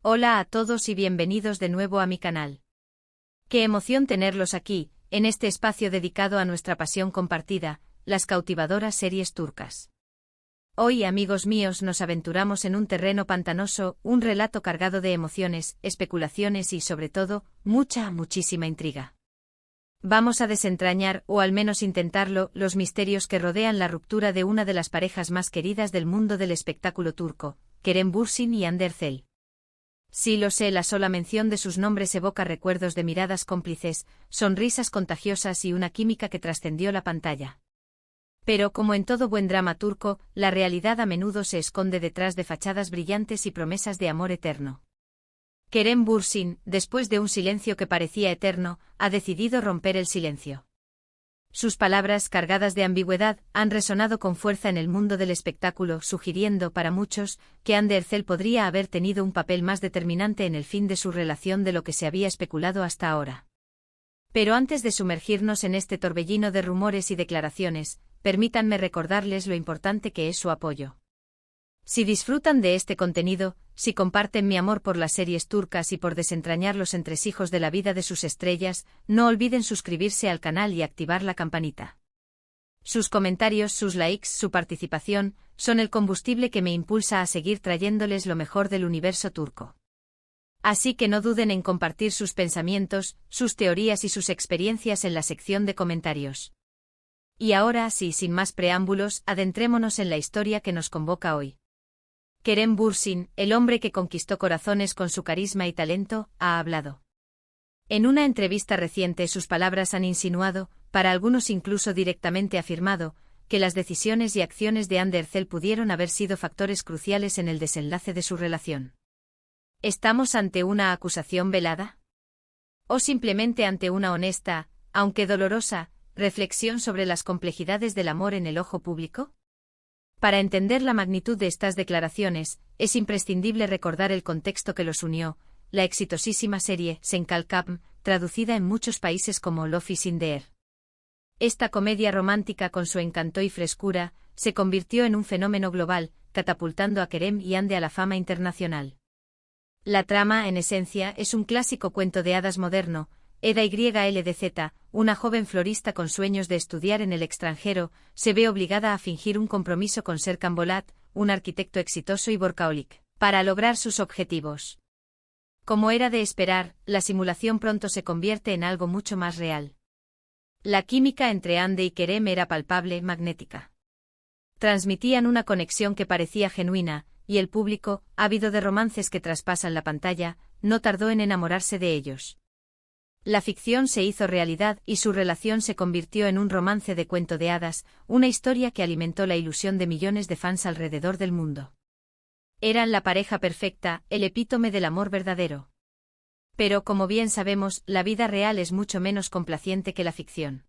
Hola a todos y bienvenidos de nuevo a mi canal. Qué emoción tenerlos aquí, en este espacio dedicado a nuestra pasión compartida, las cautivadoras series turcas. Hoy, amigos míos, nos aventuramos en un terreno pantanoso, un relato cargado de emociones, especulaciones y, sobre todo, muchísima intriga. Vamos a desentrañar, o al menos intentarlo, los misterios que rodean la ruptura de una de las parejas más queridas del mundo del espectáculo turco, Kerem Bürsin y Hande Erçel. Sí lo sé, la sola mención de sus nombres evoca recuerdos de miradas cómplices, sonrisas contagiosas y una química que trascendió la pantalla. Pero como en todo buen drama turco, la realidad a menudo se esconde detrás de fachadas brillantes y promesas de amor eterno. Kerem Bürsin, después de un silencio que parecía eterno, ha decidido romper el silencio. Sus palabras, cargadas de ambigüedad, han resonado con fuerza en el mundo del espectáculo, sugiriendo para muchos que Hande Erçel podría haber tenido un papel más determinante en el fin de su relación de lo que se había especulado hasta ahora. Pero antes de sumergirnos en este torbellino de rumores y declaraciones, permítanme recordarles lo importante que es su apoyo. Si disfrutan de este contenido, si comparten mi amor por las series turcas y por desentrañar los entresijos de la vida de sus estrellas, no olviden suscribirse al canal y activar la campanita. Sus comentarios, sus likes, su participación, son el combustible que me impulsa a seguir trayéndoles lo mejor del universo turco. Así que no duden en compartir sus pensamientos, sus teorías y sus experiencias en la sección de comentarios. Y ahora sí, sin más preámbulos, adentrémonos en la historia que nos convoca hoy. Kerem Bürsin, el hombre que conquistó corazones con su carisma y talento, ha hablado. En una entrevista reciente sus palabras han insinuado, para algunos incluso directamente afirmado, que las decisiones y acciones de Hande Erçel pudieron haber sido factores cruciales en el desenlace de su relación. ¿Estamos ante una acusación velada? ¿O simplemente ante una honesta, aunque dolorosa, reflexión sobre las complejidades del amor en el ojo público? Para entender la magnitud de estas declaraciones, es imprescindible recordar el contexto que los unió, la exitosísima serie Sen Kalkam, traducida en muchos países como Love is in the Air. Esta comedia romántica con su encanto y frescura, se convirtió en un fenómeno global, catapultando a Kerem y Hande a la fama internacional. La trama, en esencia, es un clásico cuento de hadas moderno. Eda YLDZ, una joven florista con sueños de estudiar en el extranjero, se ve obligada a fingir un compromiso con Serkan Bolat, un arquitecto exitoso y workaholic, para lograr sus objetivos. Como era de esperar, la simulación pronto se convierte en algo mucho más real. La química entre Hande y Kerem era palpable, magnética. Transmitían una conexión que parecía genuina, y el público, ávido de romances que traspasan la pantalla, no tardó en enamorarse de ellos. La ficción se hizo realidad y su relación se convirtió en un romance de cuento de hadas, una historia que alimentó la ilusión de millones de fans alrededor del mundo. Eran la pareja perfecta, el epítome del amor verdadero. Pero como bien sabemos, la vida real es mucho menos complaciente que la ficción.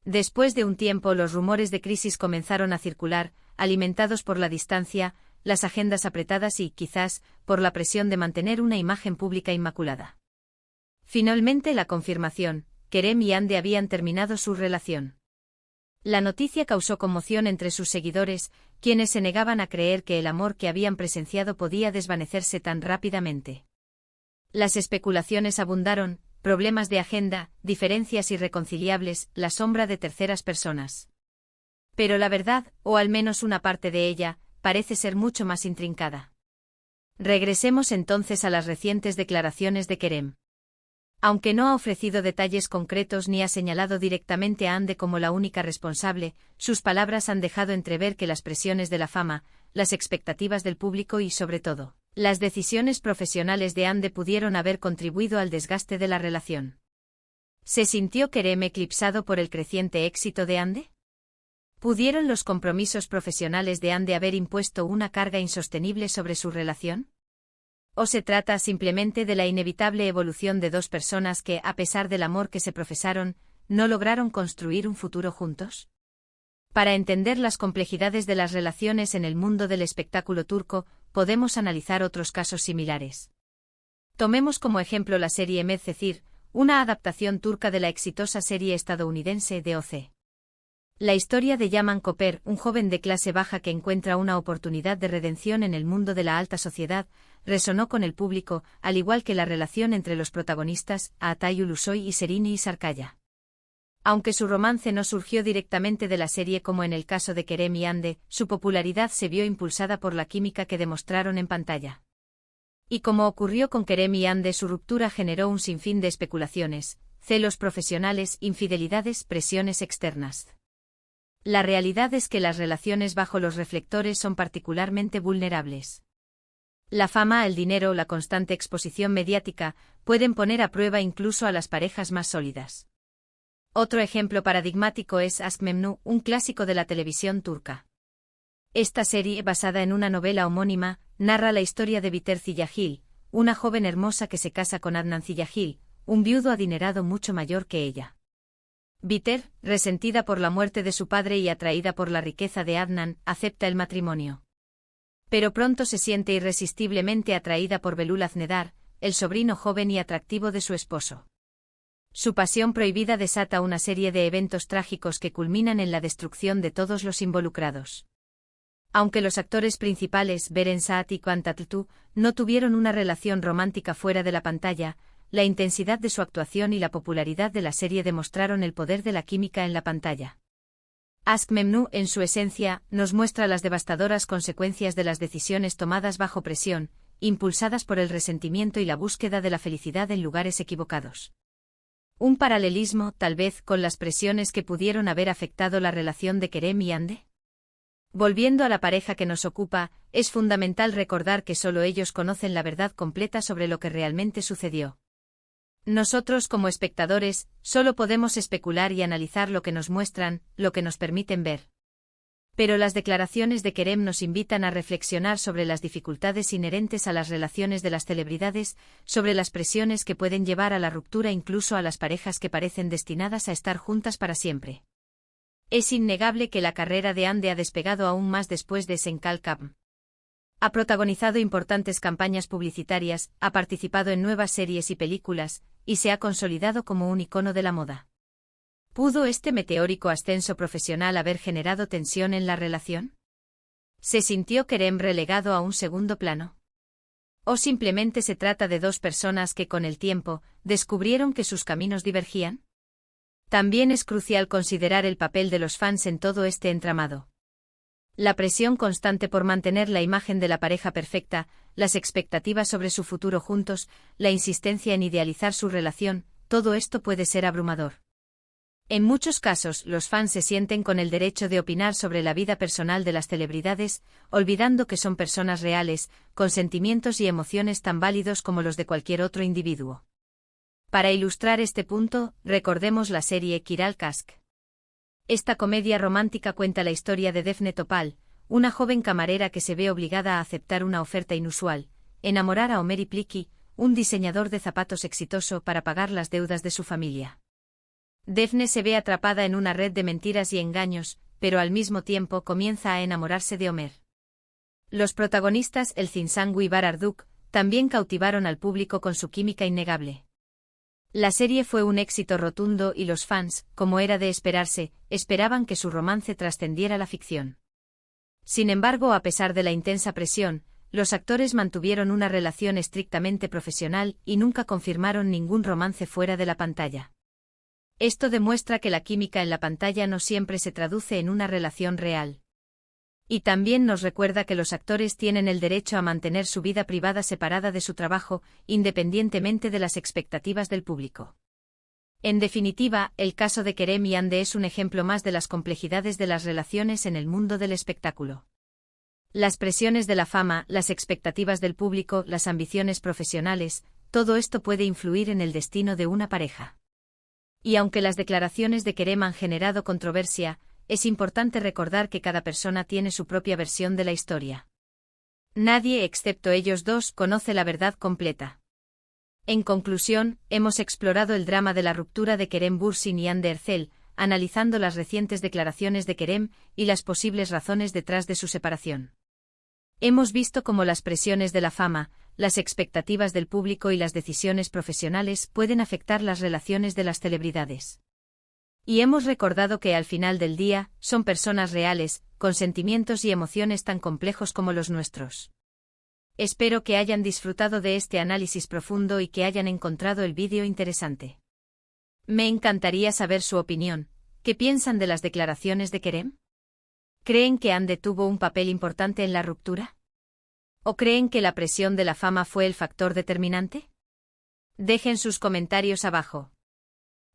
Después de un tiempo los rumores de crisis comenzaron a circular, alimentados por la distancia, las agendas apretadas y, quizás, por la presión de mantener una imagen pública inmaculada. Finalmente la confirmación, Kerem y Hande habían terminado su relación. La noticia causó conmoción entre sus seguidores, quienes se negaban a creer que el amor que habían presenciado podía desvanecerse tan rápidamente. Las especulaciones abundaron, problemas de agenda, diferencias irreconciliables, la sombra de terceras personas. Pero la verdad, o al menos una parte de ella, parece ser mucho más intrincada. Regresemos entonces a las recientes declaraciones de Kerem. Aunque no ha ofrecido detalles concretos ni ha señalado directamente a Hande como la única responsable, sus palabras han dejado entrever que las presiones de la fama, las expectativas del público y, sobre todo, las decisiones profesionales de Hande pudieron haber contribuido al desgaste de la relación. ¿Se sintió Kerem eclipsado por el creciente éxito de Hande? ¿Pudieron los compromisos profesionales de Hande haber impuesto una carga insostenible sobre su relación? ¿O se trata simplemente de la inevitable evolución de dos personas que, a pesar del amor que se profesaron, no lograron construir un futuro juntos? Para entender las complejidades de las relaciones en el mundo del espectáculo turco, podemos analizar otros casos similares. Tomemos como ejemplo la serie Medcezir, una adaptación turca de la exitosa serie estadounidense de O.C. La historia de Yaman Koper, un joven de clase baja que encuentra una oportunidad de redención en el mundo de la alta sociedad, resonó con el público, al igual que la relación entre los protagonistas, Atay Ulusoy y Serini Sarkaya. Aunque su romance no surgió directamente de la serie como en el caso de Kerem y Hande, su popularidad se vio impulsada por la química que demostraron en pantalla. Y como ocurrió con Kerem y Hande, su ruptura generó un sinfín de especulaciones, celos profesionales, infidelidades, presiones externas. La realidad es que las relaciones bajo los reflectores son particularmente vulnerables. La fama, el dinero, la constante exposición mediática, pueden poner a prueba incluso a las parejas más sólidas. Otro ejemplo paradigmático es Aşk Memnu, un clásico de la televisión turca. Esta serie, basada en una novela homónima, narra la historia de Biter Ziyagil, una joven hermosa que se casa con Adnan Ziyagil, un viudo adinerado mucho mayor que ella. Biter, resentida por la muerte de su padre y atraída por la riqueza de Adnan, acepta el matrimonio. Pero pronto se siente irresistiblemente atraída por Belul Aznedar, el sobrino joven y atractivo de su esposo. Su pasión prohibida desata una serie de eventos trágicos que culminan en la destrucción de todos los involucrados. Aunque los actores principales, Beren Saat y Kaan Tatlıtuğ, no tuvieron una relación romántica fuera de la pantalla, la intensidad de su actuación y la popularidad de la serie demostraron el poder de la química en la pantalla. Aşk Memnu, en su esencia, nos muestra las devastadoras consecuencias de las decisiones tomadas bajo presión, impulsadas por el resentimiento y la búsqueda de la felicidad en lugares equivocados. Un paralelismo, tal vez, con las presiones que pudieron haber afectado la relación de Kerem y Hande. Volviendo a la pareja que nos ocupa, es fundamental recordar que solo ellos conocen la verdad completa sobre lo que realmente sucedió. Nosotros, como espectadores, solo podemos especular y analizar lo que nos muestran, lo que nos permiten ver. Pero las declaraciones de Kerem nos invitan a reflexionar sobre las dificultades inherentes a las relaciones de las celebridades, sobre las presiones que pueden llevar a la ruptura incluso a las parejas que parecen destinadas a estar juntas para siempre. Es innegable que la carrera de Hande ha despegado aún más después de Senkal Kapm. Ha protagonizado importantes campañas publicitarias, ha participado en nuevas series y películas, y se ha consolidado como un icono de la moda. ¿Pudo este meteórico ascenso profesional haber generado tensión en la relación? ¿Se sintió Kerem relegado a un segundo plano? ¿O simplemente se trata de dos personas que con el tiempo descubrieron que sus caminos divergían? También es crucial considerar el papel de los fans en todo este entramado. La presión constante por mantener la imagen de la pareja perfecta, las expectativas sobre su futuro juntos, la insistencia en idealizar su relación, todo esto puede ser abrumador. En muchos casos, los fans se sienten con el derecho de opinar sobre la vida personal de las celebridades, olvidando que son personas reales, con sentimientos y emociones tan válidos como los de cualquier otro individuo. Para ilustrar este punto, recordemos la serie Kiral Kask. Esta comedia romántica cuenta la historia de Defne Topal, una joven camarera que se ve obligada a aceptar una oferta inusual, enamorar a Ömer Ipliki, un diseñador de zapatos exitoso para pagar las deudas de su familia. Defne se ve atrapada en una red de mentiras y engaños, pero al mismo tiempo comienza a enamorarse de Ömer. Los protagonistas, el Zinsangu y Bararduk, también cautivaron al público con su química innegable. La serie fue un éxito rotundo y los fans, como era de esperarse, esperaban que su romance trascendiera la ficción. Sin embargo, a pesar de la intensa presión, los actores mantuvieron una relación estrictamente profesional y nunca confirmaron ningún romance fuera de la pantalla. Esto demuestra que la química en la pantalla no siempre se traduce en una relación real. Y también nos recuerda que los actores tienen el derecho a mantener su vida privada separada de su trabajo, independientemente de las expectativas del público. En definitiva, el caso de Kerem y Hande es un ejemplo más de las complejidades de las relaciones en el mundo del espectáculo. Las presiones de la fama, las expectativas del público, las ambiciones profesionales, todo esto puede influir en el destino de una pareja. Y aunque las declaraciones de Kerem han generado controversia, es importante recordar que cada persona tiene su propia versión de la historia. Nadie, excepto ellos dos, conoce la verdad completa. En conclusión, hemos explorado el drama de la ruptura de Kerem Bürsin y Hande Erçel, analizando las recientes declaraciones de Kerem y las posibles razones detrás de su separación. Hemos visto cómo las presiones de la fama, las expectativas del público y las decisiones profesionales pueden afectar las relaciones de las celebridades. Y hemos recordado que al final del día, son personas reales, con sentimientos y emociones tan complejos como los nuestros. Espero que hayan disfrutado de este análisis profundo y que hayan encontrado el vídeo interesante. Me encantaría saber su opinión. ¿Qué piensan de las declaraciones de Kerem? ¿Creen que Hande tuvo un papel importante en la ruptura? ¿O creen que la presión de la fama fue el factor determinante? Dejen sus comentarios abajo.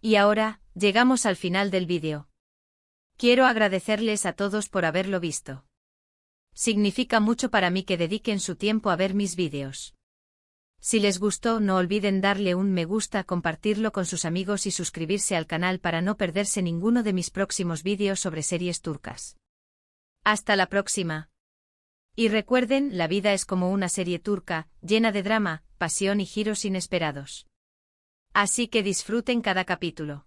Y ahora, llegamos al final del vídeo. Quiero agradecerles a todos por haberlo visto. Significa mucho para mí que dediquen su tiempo a ver mis vídeos. Si les gustó, no olviden darle un me gusta, compartirlo con sus amigos y suscribirse al canal para no perderse ninguno de mis próximos vídeos sobre series turcas. Hasta la próxima. Y recuerden, la vida es como una serie turca, llena de drama, pasión y giros inesperados. Así que disfruten cada capítulo.